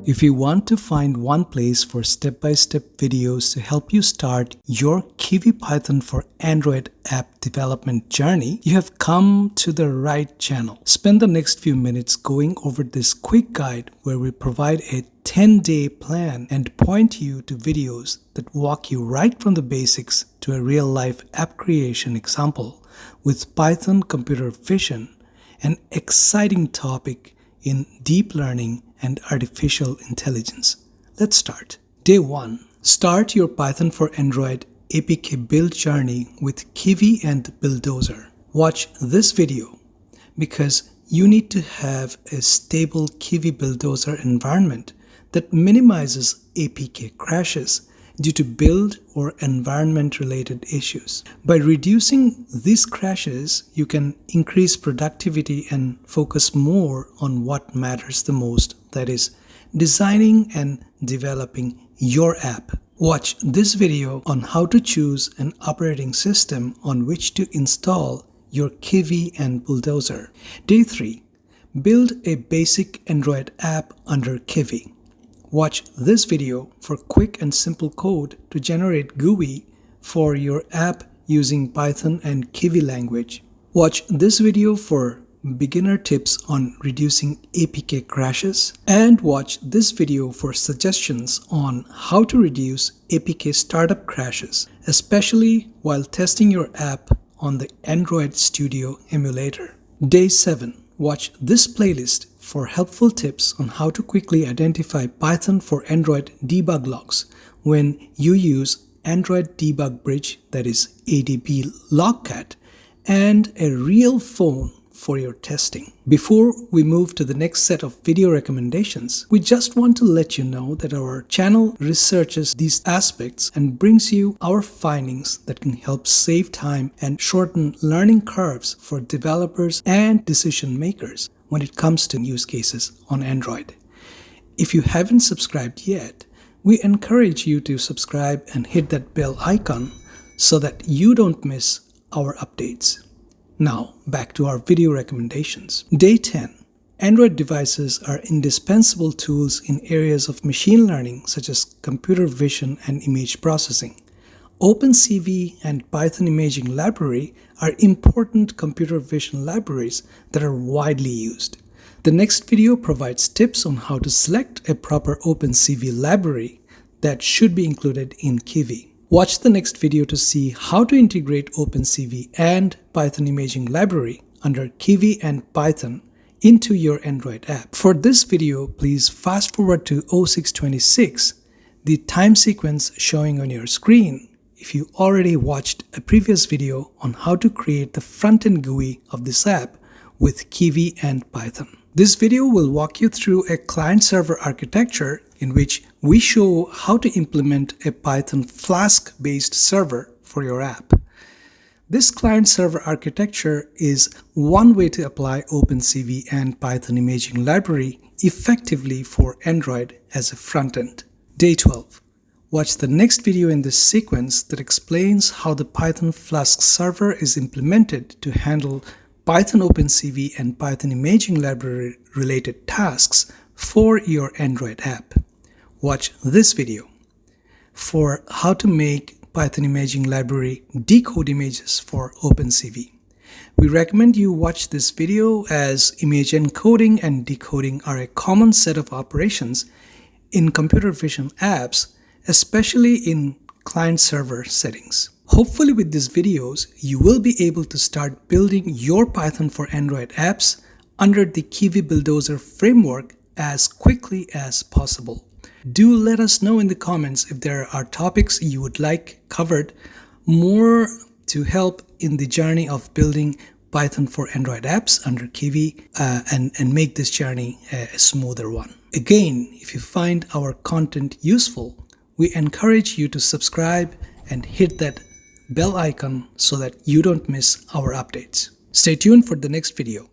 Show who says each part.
Speaker 1: If you want to find one place for step-by-step videos to help you start your Kivy Python for Android app development journey, you have come to the right channel. Spend the next few minutes going over this quick guide where we provide a 10-day plan and point you to videos that walk you right from the basics to a real-life app creation example with Python computer vision, an exciting topic in deep learning and artificial intelligence. Let's start. Day 1. Start your Python for Android APK build journey with Kivy and Buildozer. Watch this video because you need to have a stable Kivy Buildozer environment that minimizes APK crashes due to build or environment-related issues. By reducing these crashes, you can increase productivity and focus more on what matters the most, that is, designing and developing your app. Watch this video on how to choose an operating system on which to install your Kivy and Buildozer. Day 3. Build a basic Android app under Kivy. Watch this video for quick and simple code to generate GUI for your app using Python and Kivy language. Watch this video for beginner tips on reducing APK crashes, and watch this video for suggestions on how to reduce APK startup crashes, especially while testing your app on the Android Studio emulator. Day 7. Watch this playlist for helpful tips on how to quickly identify Python for Android debug logs when you use Android Debug Bridge, that is ADB Logcat, and a real phone for your testing. Before we move to the next set of video recommendations, we just want to let you know that our channel researches these aspects and brings you our findings that can help save time and shorten learning curves for developers and decision makers when it comes to use cases on Android. If you haven't subscribed yet, we encourage you to subscribe and hit that bell icon so that you don't miss our updates. Now, back to our video recommendations. Day 10. Android devices are indispensable tools in areas of machine learning such as computer vision and image processing. OpenCV and Python Imaging Library are important computer vision libraries that are widely used. The next video provides tips on how to select a proper OpenCV library that should be included in Kivy. Watch the next video to see how to integrate OpenCV and Python Imaging Library under Kivy and Python into your Android app. For this video, please fast forward to 0626, the time sequence showing on your screen, if you already watched a previous video on how to create the front-end GUI of this app with Kivy and Python. This video will walk you through a client-server architecture in which we show how to implement a Python Flask-based server for your app. This client-server architecture is one way to apply OpenCV and Python Imaging Library effectively for Android as a front-end. Day 12. Watch the next video in this sequence that explains how the Python Flask server is implemented to handle Python OpenCV and Python Imaging Library related tasks for your Android app. Watch this video for how to make Python Imaging Library decode images for OpenCV. We recommend you watch this video as image encoding and decoding are a common set of operations in computer vision apps, especially in client-server settings. Hopefully with these videos, you will be able to start building your Python for Android apps under the Kivy Buildozer framework as quickly as possible. Do let us know in the comments if there are topics you would like covered more to help in the journey of building Python for Android apps under Kivy and make this journey a smoother one. Again, if you find our content useful, we encourage you to subscribe and hit that bell icon so that you don't miss our updates. Stay tuned for the next video.